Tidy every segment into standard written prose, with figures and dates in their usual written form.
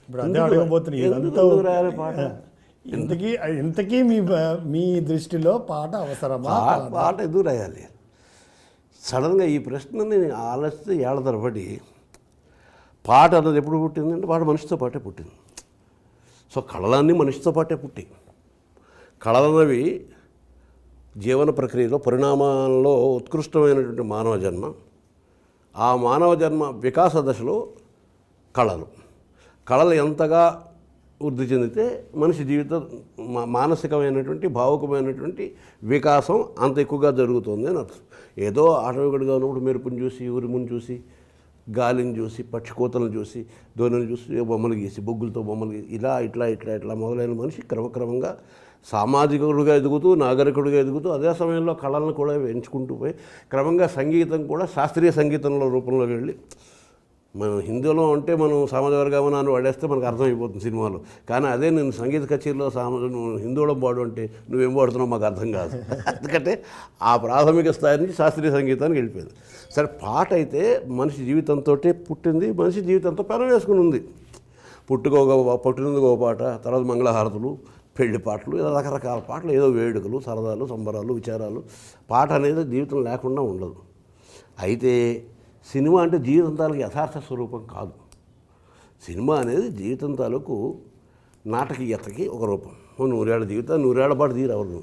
ఇప్పుడు అదే అడగబోతున్నాయి ఇదంతా ఎందుకు రాయాలి పాట? ఇంతకీ మీ దృష్టిలో పాట అవసరమా? పాట ఎందుకు రాయాలి? సడన్గా ఈ ప్రశ్నని ఆలోచిస్తే ఏళ్ల తరబడి పాట అన్నది ఎప్పుడు పుట్టిందంటే పాట మనిషితో పాటే పుట్టింది. సో కళలన్నీ మనిషితో పాటే పుట్టాయి. కళలన్నవి జీవన ప్రక్రియలో పరిణామాల్లో ఉత్కృష్టమైనటువంటి మానవ జన్మ. ఆ మానవ జన్మ వికాస దశలో కళలు ఎంతగా వృద్ధి చెందితే మనిషి జీవితం మానసికమైనటువంటి భావుకమైనటువంటి వికాసం అంత ఎక్కువగా జరుగుతుంది అని అర్థం. ఏదో ఆటవికుడిగా ఉన్నప్పుడు మెరుపుని చూసి ఉరుముని చూసి గాలిని చూసి పక్షి కోతలను చూసి ధోనిని చూసి బొమ్మలు గీసి బొగ్గులతో బొమ్మలు గీసి ఇలా ఇట్లా మొదలైన మనిషి క్రమక్రమంగా సామాజికుడిగా ఎదుగుతూ నాగరికుడిగా ఎదుగుతూ అదే సమయంలో కళలను కూడా ఎంచుకుంటూ పోయి క్రమంగా సంగీతం కూడా శాస్త్రీయ సంగీతంలో రూపంలో వెళ్ళి మనం హిందీలో అంటే మనం సామాజిక వర్గమనాన్ని వాడేస్తే మనకు అర్థమైపోతుంది సినిమాలో. కానీ అదే నేను సంగీత కచేరీలో హిందీలో పాడు అంటే నువ్వేం పాడుతున్నావు మాకు అర్థం కాదు. ఎందుకంటే ఆ ప్రాథమిక స్థాయి నుంచి శాస్త్రీయ సంగీతానికి వెళ్ళిపోయింది. సరే, పాట అయితే మనిషి జీవితంతో పుట్టింది, మనిషి జీవితంతో పెనవేసుకుని ఉంది. పుట్టినందుకు ఒక పాట, తర్వాత మంగళహారతులు, పెళ్లి పాటలు, ఇలా రకరకాల పాటలు, ఏదో వేడుకలు, సరదాలు, సంబరాలు, విచారాలు. పాట అనేది జీవితం లేకుండా ఉండదు. అయితే సినిమా అంటే జీవితం తాలూకు యథార్థ స్వరూపం కాదు. సినిమా అనేది జీవితం తాలూకు నాటకీయతకి ఒక రూపం. 100 ఏళ్ల జీవితం 100 ఏళ్ల పాటు తీరవరు.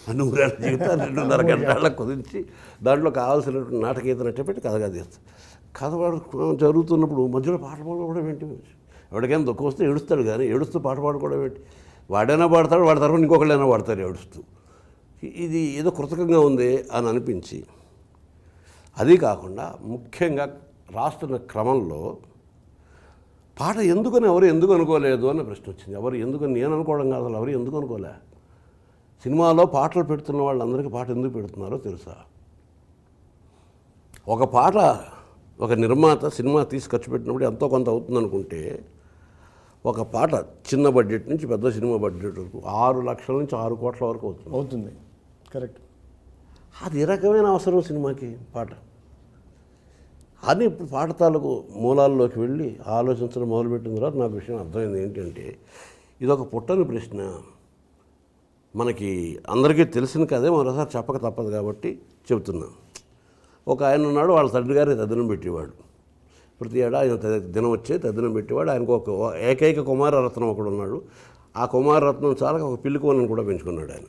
ఆ 100 ఏళ్ల జీవితాన్ని 2.5 గంటలకు కుదించి దాంట్లో కావాల్సినటువంటి నాటకీయత నట్టపెట్టి కథగా తీస్తాం. కథ జరుగుతున్నప్పుడు మధ్యలో పాట పాడుకోవడం ఏంటి? ఎవరికైనా దుఃఖం వస్తే ఏడుస్తాడు, కానీ ఏడుస్తూ పాట పాడుకోవడం ఏంటి? వాడైనా పాడతాడు, వాడి తరఫున ఇంకొకళ్ళైనా పాడతారు ఏడుస్తూ. ఇది ఏదో కృతకంగా ఉంది అని అనిపించి, అది కాకుండా ముఖ్యంగా రాస్తున్న క్రమంలో పాట ఎవరు ఎందుకు అనుకోలేదు అన్న ప్రశ్న వచ్చింది. ఎందుకని నేను అనుకోవడం కాదు, ఎవరు ఎందుకు అనుకోలే? సినిమాలో పాటలు పెడుతున్న వాళ్ళందరికీ పాట ఎందుకు పెడుతున్నారో తెలుసా? ఒక నిర్మాత సినిమా తీసి ఖర్చు పెట్టినప్పుడు ఎంతో కొంత అవుతుంది అనుకుంటే, ఒక పాట చిన్న బడ్జెట్ నుంచి పెద్ద సినిమా బడ్జెట్ వరకు 6 లక్షల నుంచి 6 కోట్ల వరకు అవుతుంది. కరెక్ట్. అది ఏ రకమైన అవసరం సినిమాకి పాట అని ఇప్పుడు పాట తాలూకు మూలాల్లోకి వెళ్ళి ఆలోచించడం మొదలుపెట్టిన తర్వాత నాకు విషయం అర్థమైంది. ఏంటంటే ఇదొక పుట్టని ప్రశ్న. మనకి అందరికీ తెలిసిన కదే మరోసారి చెప్పక తప్పదు కాబట్టి చెబుతున్నాం. ఒక ఆయన ఉన్నాడు, వాళ్ళ తండ్రి గారి తద్దినం పెట్టేవాడు. ప్రతి ఏడా ఆయన దినం వచ్చే తద్దినం పెట్టేవాడు. ఆయనకు ఒక ఏకైక కుమారరత్నం ఒకడు ఉన్నాడు. ఆ కుమారరత్నం చాలా ఒక పిల్లి కోనని కూడా పెంచుకున్నాడు ఆయన.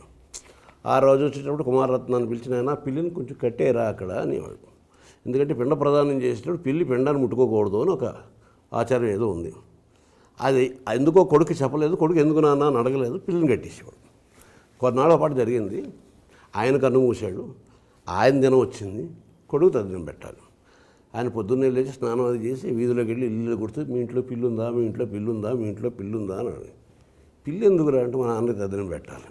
ఆ రోజు వచ్చేటప్పుడు కుమారరత్నాన్ని పిలిచిన ఆయన, పిల్లిని కొంచెం కట్టేరా అక్కడ అనేవాడు. ఎందుకంటే పిండ ప్రదానం చేసేటప్పుడు పిల్లి పిండాన్ని ముట్టుకోకూడదు అని ఒక ఆచారం ఏదో ఉంది. అది ఎందుకో కొడుకు చెప్పలేదు, కొడుకు ఎందుకు నాన్న అని అడగలేదు, పిల్లిని కట్టేసేవాడు. కొన్నాళ్ళ పాటు జరిగింది. ఆయన కన్ను మూసాడు, ఆయన దినం వచ్చింది, కొడుకు తద్దినం పెట్టాలి. ఆయన పొద్దున్నే లేచి స్నానం అది చేసి వీధిలోకి వెళ్ళి ఇల్లు కొడుతూ, మీ ఇంట్లో పిల్లుందా, మీ ఇంట్లో పిల్లుందా, మీ ఇంట్లో పిల్లుందా అని అడిగి, పిల్లి ఎందుకురా అంటే మా నాన్నకి తద్దినం పెట్టాలి.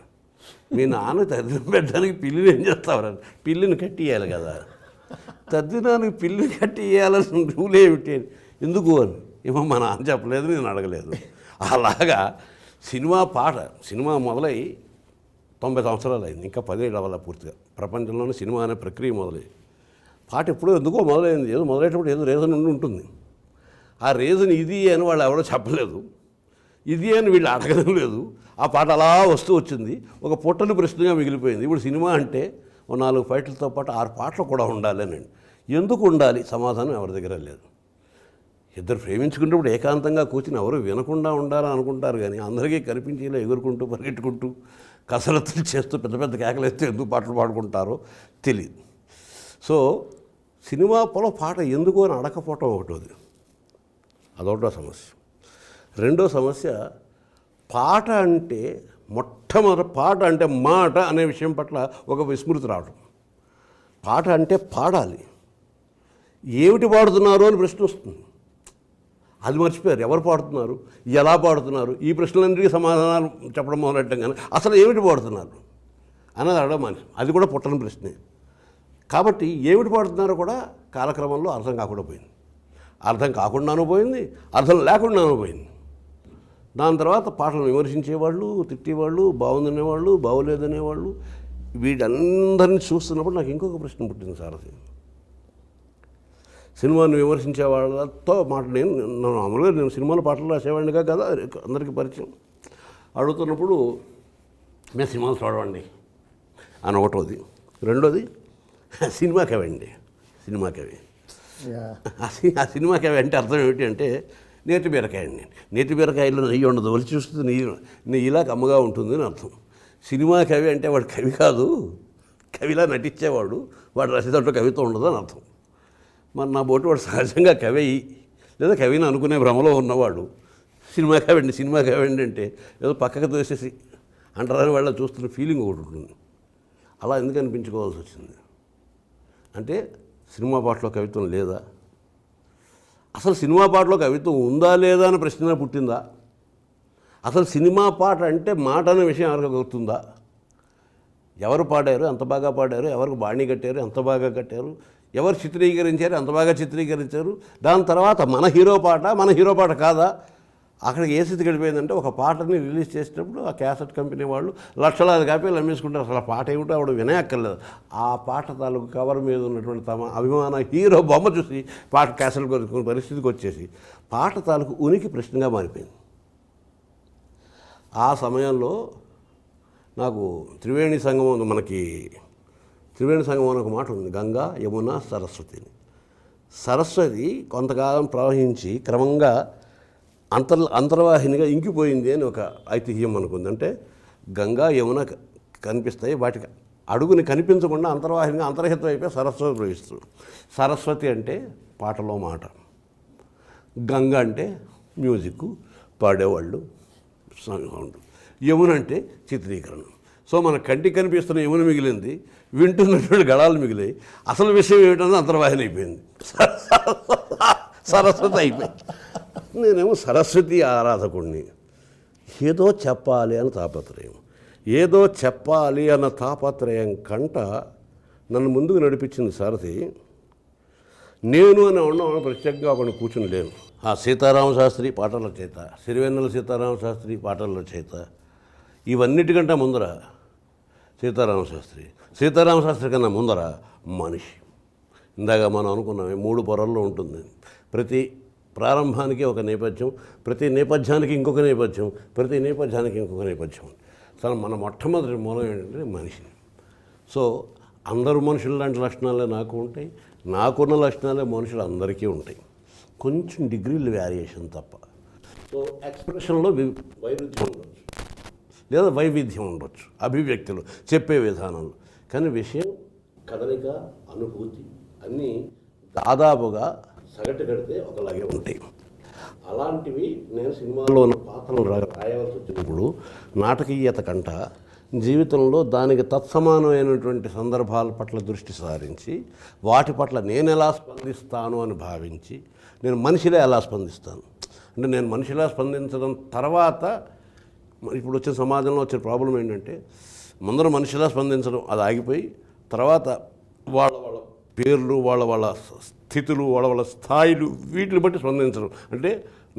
మీ నాన్న తద్దినం పెట్టడానికి పిల్లిని ఏం చేస్తావరా? పిల్లిని కట్టియాలి కదా. తద్దినానికి పిల్లిని కట్టియాలని రూల్ ఏమిటి? ఎందుకు అని ఏమో మా నాన్న చెప్పలేదు, నేను అడగలేదు. అలాగా సినిమా మొదలై 90 సంవత్సరాలు అయింది. ఇంకా 10 ఏళ్ళు అవ్వాలి పూర్తిగా. ప్రపంచంలోనే సినిమా అనే ప్రక్రియ మొదలైంది. పాట ఎప్పుడో ఎందుకో మొదలైంది. ఏదో మొదలైనప్పుడు ఏదో రీజన్ ఉంటుంది. ఆ రీజన్ ఇది అని వాళ్ళు ఎవరో చెప్పలేదు, ఇది అని వీళ్ళు అడగడం లేదు. ఆ పాట అలా వస్తూ వచ్చింది, ఒక పుట్టని ప్రశ్నగా మిగిలిపోయింది. ఇప్పుడు సినిమా అంటే 4 ఫైట్లతో పాటు 6 పాటలు కూడా ఉండాలనండి. ఎందుకు ఉండాలి? సమాధానం ఎవరి దగ్గర లేదు. ఇద్దరు ప్రేమించుకున్నప్పుడు ఏకాంతంగా కూర్చుని ఎవరు వినకుండా ఉండాలని అనుకుంటారు, కానీ అందరికీ కనిపించేలా ఎగురుకుంటూ పరిగెట్టుకుంటూ కసరత్తులు చేస్తూ పెద్ద పెద్ద కేకలేస్తూ ఎందుకు పాటలు పాడుకుంటారో తెలియదు. సో సినిమాలో పాట ఎందుకు అని అడగకపోవటం ఒకటోది, అదొకటో సమస్య. రెండో సమస్య, పాట అంటే మొట్టమొదటి పాట అంటే మాట అనే విషయం పట్ల ఒక విస్మృతి రావడం. పాట అంటే పాడాలి, ఏమిటి పాడుతున్నారు అని ప్రశ్న వస్తుంది. అది మర్చిపోయారు. ఎవరు పాడుతున్నారు, ఎలా పాడుతున్నారు, ఈ ప్రశ్నలన్నిటికీ సమాధానాలు చెప్పడం మొదలెట్టం, కానీ అసలు ఏమిటి పాడుతున్నారు అన్నది అడగడం మనిషి. అది కూడా పుట్టని ప్రశ్నే. కాబట్టి ఏమిటి పాడుతున్నారో కూడా కాలక్రమంలో అర్థం కాకుండా పోయింది. అర్థం కాకుండానూ పోయింది, అర్థం లేకుండానూ పోయింది. దాని తర్వాత పాటలు విమర్శించేవాళ్ళు, తిట్టేవాళ్ళు, బాగుందనేవాళ్ళు, బాగోలేదనేవాళ్ళు, వీటందరినీ చూస్తున్నప్పుడు నాకు ఇంకొక ప్రశ్న పుట్టింది. సారథి, సినిమాను విమర్శించే వాళ్ళతో మామూలుగా నేను సినిమాలో పాటలు రాసేవాడినిగా కదా, అందరికీ పరిచయం. అడుగుతున్నప్పుడు మేము సినిమాలు చూడవండి అని ఒకటోది. రెండోది సినిమా కవి అండి, సినిమా కవి. ఆ సినిమా కవి అంటే అర్థం ఏమిటి అంటే నేతి బీరకాయ అండి. నేతి బీరకాయలో నెయ్యి ఉండదు, ఒలి చూస్తుంది నెయ్యి ఇలా కమ్మగా ఉంటుంది అని అర్థం. సినిమా కవి అంటే వాడు కవి కాదు, కవిలా నటించేవాడు, వాడు రచయితలో కవిత్వం ఉండదు అని అర్థం. మరి నా బోటు వాడు సహజంగా కవి లేదా కవిని అనుకునే భ్రమలో ఉన్నవాడు సినిమా కవి అండి. సినిమా కవి అంటే ఏదో పక్కకు తోసేసి అంటారని వాళ్ళ చూస్తున్న ఫీలింగ్ ఒకటి ఉంటుంది. అలా ఎందుకు అనిపించుకోవాల్సి వచ్చింది అంటే సినిమా పాటలో కవిత్వం లేదా, అసలు సినిమా పాటలో కవిత్వం ఉందా లేదా అని ప్రశ్న పుట్టిందా, అసలు సినిమా పాట అంటే మాట అనే విషయం ఎవరికి గుర్తుందా, ఎవరు పాడారు ఎంత బాగా పాడారు, ఎవరికి బాణీ కట్టారు ఎంత బాగా కట్టారు, ఎవరు చిత్రీకరించారు ఎంత బాగా చిత్రీకరించారు, దాని తర్వాత మన హీరో పాట కాదా. అక్కడికి ఏ స్థితి గడిపోయిందంటే ఒక పాటని రిలీజ్ చేసేటప్పుడు ఆ క్యాసెట్ కంపెనీ వాళ్ళు లక్షలాది కాపీలు అమ్మేసుకుంటారు. అసలు ఆ పాట ఏమిటో ఆవిడ వినయక్కర్లేదు. ఆ పాట తాలూకు కవర్ మీద ఉన్నటువంటి తమ అభిమాన హీరో బొమ్మ చూసి పాట క్యాసెట్ కొనుక్కునే పరిస్థితికి వచ్చేసి పాట తాలూకు ఉనికి ప్రశ్నగా మారిపోయింది. ఆ సమయంలో నాకు త్రివేణి సంగమం, మనకి త్రివేణి సంగమం అని ఒక మాట ఉంది, గంగా యమున సరస్వతి. సరస్వతి కొంతకాలం ప్రవహించి క్రమంగా అంతర్వాహినిగా ఇంకిపోయింది అని ఒక ఐతిహ్యం అనుకుంది. అంటే గంగా యమున కనిపిస్తాయి, వాటికి అడుగుని కనిపించకుండా అంతర్వాహినిగా అంతర్హితం అయిపోయి సరస్వతి ప్రవహిస్తుంది. సరస్వతి అంటే పాటలో మాట, గంగ అంటే మ్యూజిక్ పాడేవాళ్ళు సౌండ్, యమున అంటే చిత్రీకరణ. సో మన కంటికి కనిపిస్తున్న యమున మిగిలింది, వింటున్నటువంటి గళాలు మిగిలాయి. అసలు విషయం ఏమిటంటే అంతర్వాహిని అయిపోయింది, సరస్వతి అయిపోయింది. నేనేమో సరస్వతి ఆరాధకుడిని. ఏదో చెప్పాలి అని తాపత్రయం, ఏదో చెప్పాలి అన్న తాపత్రయం కంట నన్ను ముందుకు నడిపించింది సారథి. నేను అని ఉన్నాను ప్రత్యేకంగా ఒకరిని కూర్చుని లేను. ఆ సీతారామ శాస్త్రి పాటల చేత, సిరివెన్నెల సీతారామ శాస్త్రి పాటల చేత, ఇవన్నిటికంటే ముందర సీతారామ శాస్త్రి కన్నా ముందర మనిషి. ఇందాక మనం అనుకున్నామే 3 పొరల్లో ఉంటుంది. ప్రతి ప్రారంభానికి ఒక నేపథ్యం, ప్రతి నేపథ్యానికి ఇంకొక నేపథ్యం, ప్రతి నేపథ్యానికి ఇంకొక నేపథ్యం. అసలు మన మొట్టమొదటి మూలం ఏంటంటే మనిషి. సో అందరు మనుషులు లాంటి లక్షణాలే నాకు ఉంటాయి, నాకున్న లక్షణాలే మనుషులు అందరికీ ఉంటాయి, కొంచెం డిగ్రీలు వేరియేషన్ తప్ప. సో ఎక్స్ప్రెషన్లో వైరుధ్యం ఉండొచ్చు లేదా వైవిధ్యం ఉండొచ్చు, అభివ్యక్తులు చెప్పే విధానంలో, కానీ విషయం, కదలిక, అనుభూతి అన్నీ దాదాపుగా సగటు కడితే ఒకలాగే ఉంటాయి. అలాంటివి నేను సినిమాలో ఉన్న పాత్రలు రాయవలసి వచ్చినప్పుడు నాటకీయత కంట జీవితంలో దానికి తత్సమానమైనటువంటి సందర్భాల పట్ల దృష్టి సారించి వాటి పట్ల నేను ఎలా స్పందిస్తాను అని భావించి, నేను మనిషిలా ఎలా స్పందిస్తాను అంటే, నేను మనిషిలా స్పందించడం తర్వాత ఇప్పుడు వచ్చే సమాజంలో వచ్చే ప్రాబ్లం ఏంటంటే, ముందర మనిషిలా స్పందించడం అది ఆగిపోయి, తర్వాత వాళ్ళ పేర్లు, వాళ్ళ స్థితులు, వాళ్ళ స్థాయిలు, వీటిని బట్టి స్పందించడం. అంటే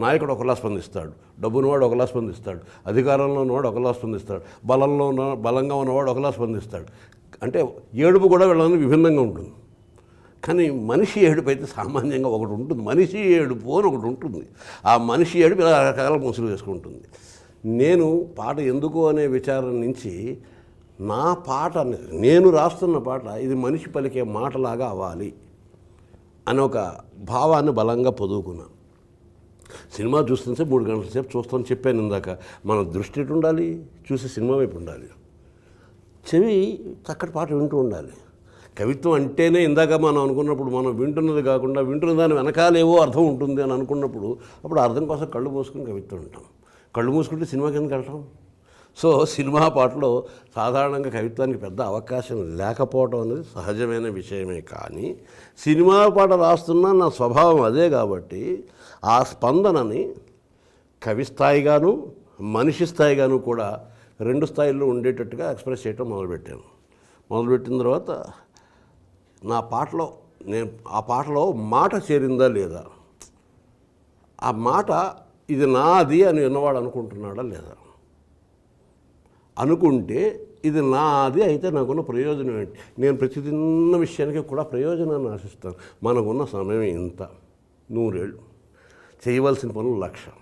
నాయకుడు ఒకలా స్పందిస్తాడు, డబ్బున్నవాడు ఒకలా స్పందిస్తాడు, అధికారంలో ఉన్నవాడు ఒకలా స్పందిస్తాడు, బలంగా ఉన్నవాడు ఒకలా స్పందిస్తాడు. అంటే ఏడుపు కూడా వీళ్ళని విభిన్నంగా ఉంటుంది. కానీ మనిషి ఏడుపు అయితే సామాన్యంగా ఒకటి ఉంటుంది, మనిషి ఏడుపు అని ఒకటి ఉంటుంది. ఆ మనిషి ఏడుపు ఇలా రకరకాల ముసులు వేసుకుంటుంది. నేను పాట ఎందుకు అనే విచారం నుంచి నా పాట, నేను రాస్తున్న పాట ఇది మనిషి పలికే మాటలాగా అవ్వాలి అనే ఒక భావాన్ని బలంగా పొదువుకున్నాను. సినిమా చూస్తుంటే 3 గంటల సేపు చూస్తాను చెప్పాను ఇందాక. మన దృష్టి ఎటు ఉండాలి, చూసే సినిమా వైపు ఉండాలి, చెవి చక్కటి పాట వింటూ ఉండాలి. కవిత్వం అంటేనే ఇందాక మనం అనుకున్నప్పుడు, మనం వింటున్నది కాకుండా వింటున్న దాని వెనకాలేవో అర్థం ఉంటుంది అని అనుకున్నప్పుడు, అప్పుడు అర్థం కోసం కళ్ళు మూసుకుని కవిత్వం ఉంటాం. కళ్ళు మూసుకుంటే సినిమాకి ఎందుకు వెళ్తాం? సో సినిమా పాటలో సాధారణంగా కవిత్వానికి పెద్ద అవకాశం లేకపోవడం అనేది సహజమైన విషయమే. కానీ సినిమా పాట రాస్తున్నా నా స్వభావం అదే కాబట్టి ఆ స్పందనని కవి స్థాయిగాను మనిషి స్థాయిగాను కూడా 2 స్థాయిల్లో ఉండేటట్టుగా ఎక్స్ప్రెస్ చేయడం మొదలుపెట్టిన తర్వాత ఆ పాటలో మాట చేరిందా లేదా, ఆ మాట ఇది నాది అని విన్నవాడు అనుకుంటున్నాడా లేదా, అనుకుంటే ఇది నాది అయితే నాకున్న ప్రయోజనం ఏంటి? నేను ప్రతి చిన్న విషయానికి కూడా ప్రయోజనాన్ని ఆశిస్తాను. మనకున్న సమయం ఇంత, 100 ఏళ్ళు, చేయవలసిన పనులు 1,00,000.